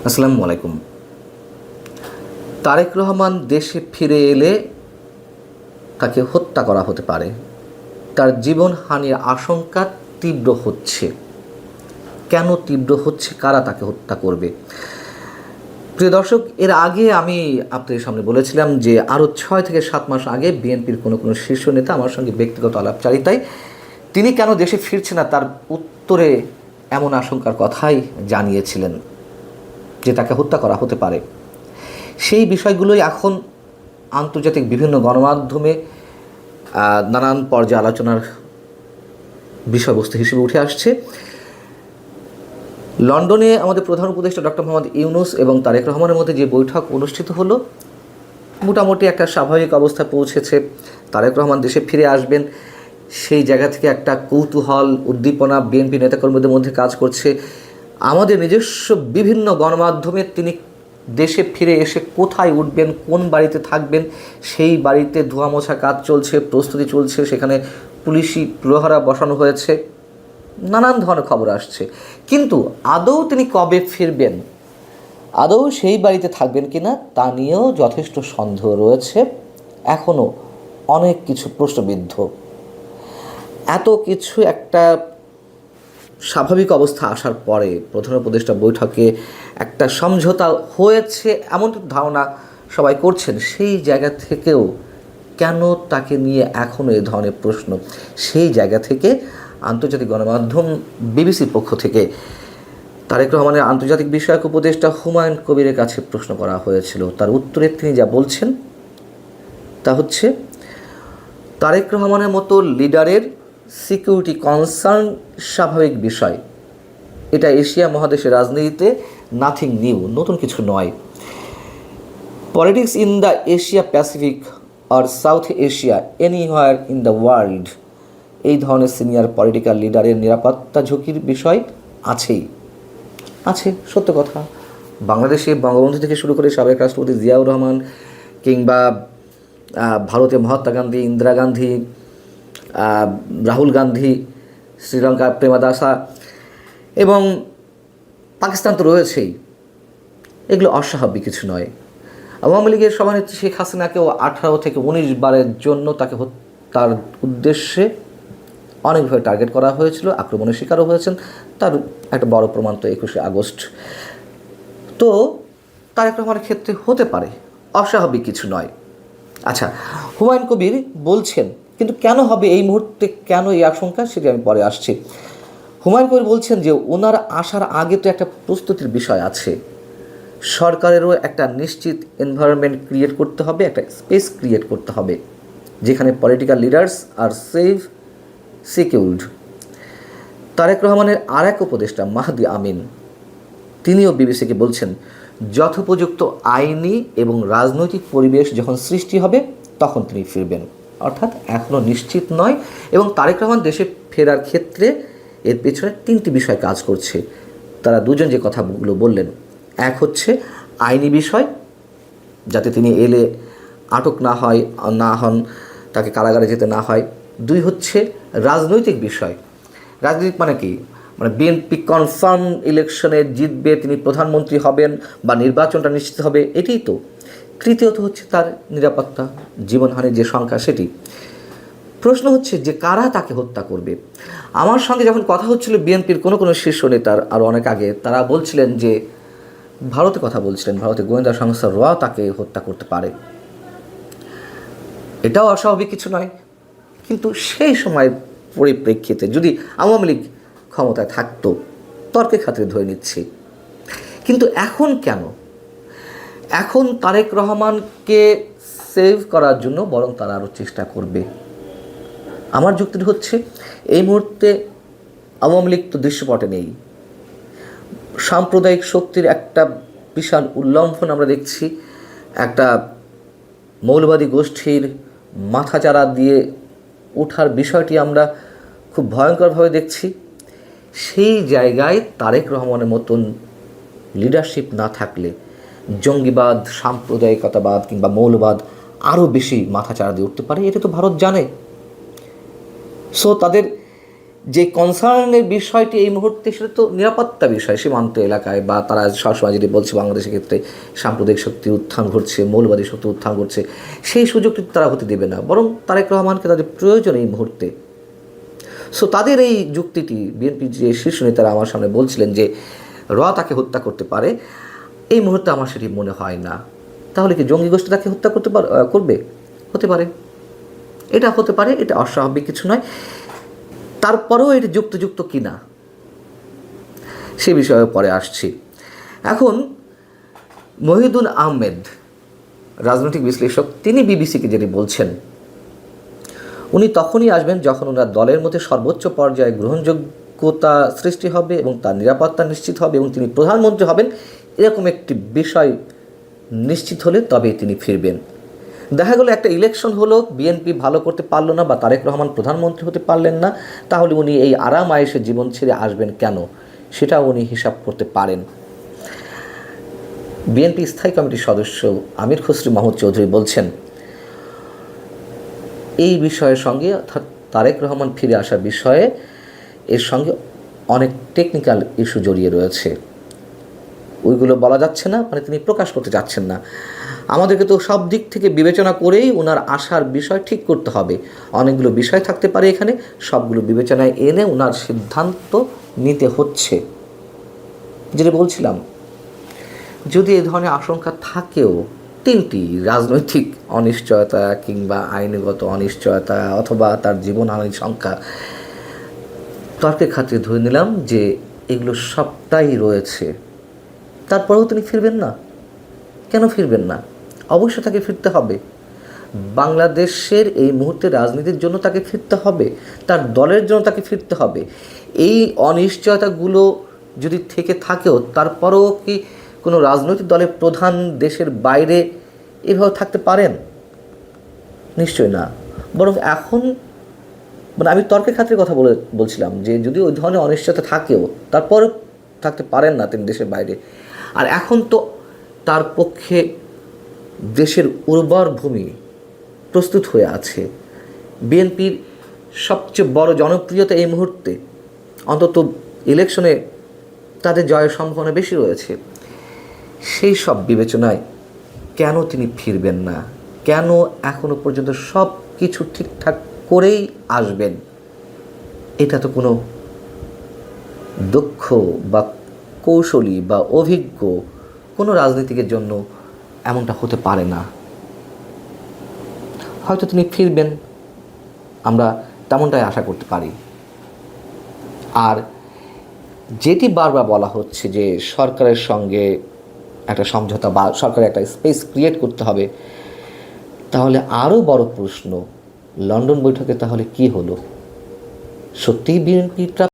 আসসালামু আলাইকুম। তারেক রহমান দেশে ফিরে এলে তাকে হত্যা করা হতে পারে। তার জীবনহানির আশঙ্কা তীব্র হচ্ছে। কেন তীব্র হচ্ছে? কারা তাকে হত্যা করবে? প্রিয় দর্শক, এর আগে আমি আপনাদের সামনে বলেছিলাম যে আরও 6 থেকে 7 মাস আগে বিএনপির কোনো শীর্ষ নেতা আমার সঙ্গে ব্যক্তিগত আলাপচারিতায় তিনি কেন দেশে ফিরছে না তার উত্তরে এমন আশঙ্কার কথাই জানিয়েছিলেন যে তাকে হত্যা করা হতে পারে। সেই বিষয়গুলোই এখন আন্তর্জাতিক বিভিন্ন গণমাধ্যমে নানান পর্যায়ে আলোচনার বিষয়বস্তু হিসেবে উঠে আসছে। লন্ডনে আমাদের প্রধান উপদেষ্টা ডক্টর মোহাম্মদ ইউনূস এবং তারেক রহমানের মধ্যে যে বৈঠক অনুষ্ঠিত হলো, মোটামুটি একটা স্বাভাবিক অবস্থায় পৌঁছেছে। তারেক রহমান দেশে ফিরে আসবেন, সেই জায়গা থেকে একটা কৌতূহল, উদ্দীপনা বিএনপি নেতাকর্মীদের মধ্যে কাজ করছে। আমাদের নিজস্ব বিভিন্ন গণমাধ্যমে তিনি দেশে ফিরে এসে কোথায় উঠবেন, কোন বাড়িতে থাকবেন, সেই বাড়িতে ধোয়া মোছা কাজ চলছে, প্রস্তুতি চলছে, সেখানে পুলিশি প্রহরা বসানো হয়েছে, নানান ধরনের খবর আসছে। কিন্তু আদৌ তিনি কবে ফিরবেন, আদৌ সেই বাড়িতে থাকবেন কিনা তা নিয়েও যথেষ্ট সন্দেহ রয়েছে। এখনও অনেক কিছু প্রশ্নবিদ্ধ। এত কিছু একটা স্বাভাবিক অবস্থা আসার পরে প্রধান উপদেষ্টা বৈঠকে একটা সমঝোতা হয়েছে এমন ধারণা সবাই করছেন। সেই জায়গা থেকেও কেন তাকে নিয়ে এখনও এ ধরনের প্রশ্ন? সেই জায়গা থেকে আন্তর্জাতিক গণমাধ্যম বিবিসির পক্ষ থেকে তারেক রহমানের আন্তর্জাতিক বিষয়ক উপদেষ্টা হুমায়ুন কবিরের কাছে প্রশ্ন করা হয়েছিল। তার উত্তরে তিনি যা বলছেন তা হচ্ছে, তারেক রহমানের মতো লিডারের সিকিউরিটি কনসার্ন স্বাভাবিক বিষয়। এটা এশিয়া মহাদেশের রাজনীতিতে নাথিং নিউ, নতুন কিছু নয়। Politics in the Asia Pacific আর south Asia anywhere in the world, এই ধরনের সিনিয়র পলিটিক্যাল লিডারের নিরাপত্তা ঝুঁকির বিষয় আছে, সত্য কথা। বাংলাদেশে বঙ্গবন্ধু থেকে শুরু করে সাবেক রাষ্ট্রপতি জিয়াউর রহমান, কিংবা ভারতে মহাত্মা গান্ধী, ইন্দিরা গান্ধী, রাহুল গান্ধী, শ্রীলঙ্কা প্রেমাদাসা, এবং পাকিস্তান তো রয়েছেই। এগুলো অস্বাভাবিক কিছু নয়। আওয়ামী লীগের সভানেত্রী শেখ হাসিনাকেও 18 থেকে 19 বারের জন্য তাকে তার উদ্দেশ্যে অনেকভাবে টার্গেট করা হয়েছিল, আক্রমণের শিকারও হয়েছেন। তার একটা বড় প্রমাণ তো 21শে আগস্ট। তো তারেক রহমানের ক্ষেত্রে হতে পারে, অস্বাভাবিক কিছু নয়। আচ্ছা, হুমায়ুন কবির বলছেন, কিন্তু কেন হবে এই মুহূর্তে, কেন এই আশঙ্কা, সেটি আমি পরে আসছি। হুমায়ুন কবির বলছেন যে ওনার আসার আগে তো একটা প্রস্তুতির বিষয় আছে। সরকারেরও একটা নিশ্চিত এনভায়রনমেন্ট ক্রিয়েট করতে হবে, একটা স্পেস ক্রিয়েট করতে হবে যেখানে পলিটিক্যাল লিডার্স আর সেফ সিকিউরড। তারেক রহমানের আর এক উপদেষ্টা মাহদি আমিন, তিনিও বিবিসিকে বলছেন, যথোপযুক্ত আইনি এবং রাজনৈতিক পরিবেশ যখন সৃষ্টি হবে তখন তিনি ফিরবেন। অর্থাৎ এখনও নিশ্চিত নয়। এবং তারেক রহমান দেশে ফেরার ক্ষেত্রে এর পেছনে 3টি বিষয় কাজ করছে। তারা দুজন যে কথাগুলো বললেন, এক হচ্ছে আইনি বিষয়, যাতে তিনি এলে আটক না হন, তাকে কারাগারে যেতে না হয়। 2 হচ্ছে রাজনৈতিক বিষয়। রাজনৈতিক মানে কি? মানে বিএনপি কনফার্ম ইলেকশনে জিতবে, তিনি প্রধানমন্ত্রী হবেন বা নির্বাচনটা নিশ্চিত হবে, এটাই তো। তৃতীয়ত হচ্ছে তার নিরাপত্তা, জীবনহানির যে সংখ্যা সেটি। প্রশ্ন হচ্ছে যে কারা তাকে হত্যা করবে। আমার সঙ্গে যখন কথা হচ্ছিল বিএনপির কোনো শীর্ষ নেতার আরও অনেক আগে, তারা বলছিলেন যে ভারতে কথা বলছিলেন, ভারতের গোয়েন্দা সংস্থা র তাকে হত্যা করতে পারে। এটাও অস্বাভাবিক কিছু নয়। কিন্তু সেই সময়ের পরিপ্রেক্ষিতে যদি আওয়ামী লীগ ক্ষমতায় থাকতো, তর্কের খাতিরে ধরে নিচ্ছি। কিন্তু এখন কেন? এখন তারেক রহমানকে সেভ করার জন্য বরং তারা আরও চেষ্টা করবে। আমার যুক্তি হচ্ছে, এই মুহূর্তে আওয়ামী লীগ তো দৃশ্যপটে নেই। সাম্প্রদায়িক শক্তির একটা বিশাল উল্লম্ফন আমরা দেখছি। একটা মৌলবাদী গোষ্ঠীর মাথাচাড়া দিয়ে ওঠার বিষয়টি আমরা খুব ভয়ঙ্করভাবে দেখছি। সেই জায়গায় তারেক রহমানের মতন লিডারশিপ না থাকলে জঙ্গিবাদ, সাম্প্রদায়িকতাবাদ কিংবা মৌলবাদ আরও বেশি মাথাচাড়া দিয়ে উঠতে পারে। এটা তো ভারত জানে। সো তাদের যে কনসার্নের বিষয়টি এই মুহূর্তে সেটা তো নিরাপত্তা বিষয়, সীমান্ত এলাকায় বা তারা সবসময় যদি বলছে বাংলাদেশের ক্ষেত্রে সাম্প্রদায়িক শক্তির উত্থান ঘটছে, মৌলবাদী শক্তির উত্থান ঘটছে, সেই সুযোগটি তারা হতে দেবে না, বরং তারেক রহমানকে তাদের প্রয়োজন এই মুহূর্তে। সো তাদের এই যুক্তিটি বিএনপির যে শীর্ষ নেতারা আমার সামনে বলছিলেন যে তাকে হত্যা করতে পারে, এই মুহূর্তে আমার সেটি মনে হয় না। তাহলে কি জঙ্গি গোষ্ঠী তাকে হত্যা করবে? হতে পারে, এটা হতে পারে, এটা অস্বাভাবিক কিছু নয়। তারপরেও এটি যুক্ত কিনা সে বিষয়ে পরে আসছি। এখন মহিউদ্দিন আহমেদ রাজনৈতিক বিশ্লেষক, তিনি বিবিসিকে যেটি বলছেন, উনি তখনই আসবেন যখন ওনার দলের মধ্যে সর্বোচ্চ পর্যায়ে গ্রহণযোগ্যতা সৃষ্টি হবে এবং তার নিরাপত্তা নিশ্চিত হবে এবং তিনি প্রধানমন্ত্রী হবেন, এরকম একটি বিষয় নিশ্চিত হলে তবেই তিনি ফিরবেন। দেখা গেলো একটা ইলেকশন হলো, বিএনপি ভালো করতে পারলো না বা তারেক রহমান প্রধানমন্ত্রী হতে পারলেন না, তাহলে উনি এই আরাম আয়েশের জীবন ছেড়ে আসবেন কেন, সেটা উনি হিসাব করতে পারেন। বিএনপি স্থায়ী কমিটির সদস্য আমির খসরু মাহমুদ চৌধুরী বলছেন, এই বিষয়ের সঙ্গে অর্থাৎ তারেক রহমান ফিরে আসার বিষয়ে এর সঙ্গে অনেক টেকনিক্যাল ইস্যু জড়িয়ে রয়েছে, ওইগুলো বলা যাচ্ছে না, মানে তিনি প্রকাশ করতে যাচ্ছেন না। আমাদেরকে তো সব দিক থেকে বিবেচনা করেই ওনার আসার বিষয় ঠিক করতে হবে। অনেকগুলো বিষয় থাকতে পারে এখানে, সবগুলো বিবেচনায় এনে ওনার সিদ্ধান্ত নিতে হচ্ছে। যেটা বলছিলাম, যদি এই ধরনের আশঙ্কা থাকেও, তিনটি রাজনৈতিক অনিশ্চয়তা কিংবা আইনগত অনিশ্চয়তা অথবা তার জীবনহানির সংখ্যা, তর্কের খাতিরে ধরে নিলাম যে এগুলো সবটাই রয়েছে, তারপরেও তিনি ফিরবেন না। কেন ফিরবেন না? অবশ্যই তাকে ফিরতে হবে। বাংলাদেশের এই মুহূর্তে রাজনীতির জন্য তাকে ফিরতে হবে, তার দলের জন্য তাকে ফিরতে হবে। এই অনিশ্চয়তাগুলো যদি থেকে থাকেও, তারপরেও কি কোনো রাজনৈতিক দলের প্রধান দেশের বাইরে এভাবে থাকতে পারেন? নিশ্চয় না। বরং এখন মানে আমি তর্কের খাতিরে কথা বলছিলাম যে যদি ওই ধরনের অনিশ্চয়তা থাকেও, তারপরে থাকতে পারেন না তিনি দেশের বাইরে। আর এখন তো তার পক্ষে দেশের উর্বর ভূমি প্রস্তুত হয়ে আছে। বিএনপির সবচেয়ে বড় জনপ্রিয়তা এই মুহূর্তে, অন্তত ইলেকশনে তাদের জয়ের সম্ভাবনা বেশি রয়েছে। সেই সব বিবেচনায় কেন তিনি ফিরবেন না? কেন এখনো পর্যন্ত সব কিছু ঠিকঠাক করেই আসবেন? এটা তো কোনো দক্ষ বা কৌশলী বা অভিজ্ঞ কোনো রাজনীতিকের জন্য এমনটা হতে পারে না। হয়তো তিনি ফিরবেন, আমরা তেমনটাই আশা করতে পারি। আর যেটি বারবার বলা হচ্ছে যে সরকারের সঙ্গে একটা সমঝোতা বা সরকারের একটা স্পেস ক্রিয়েট করতে হবে, তাহলে আরও বড় প্রশ্ন, লন্ডন বৈঠকে তাহলে কি হলো? সত্যিই বিএনপিটা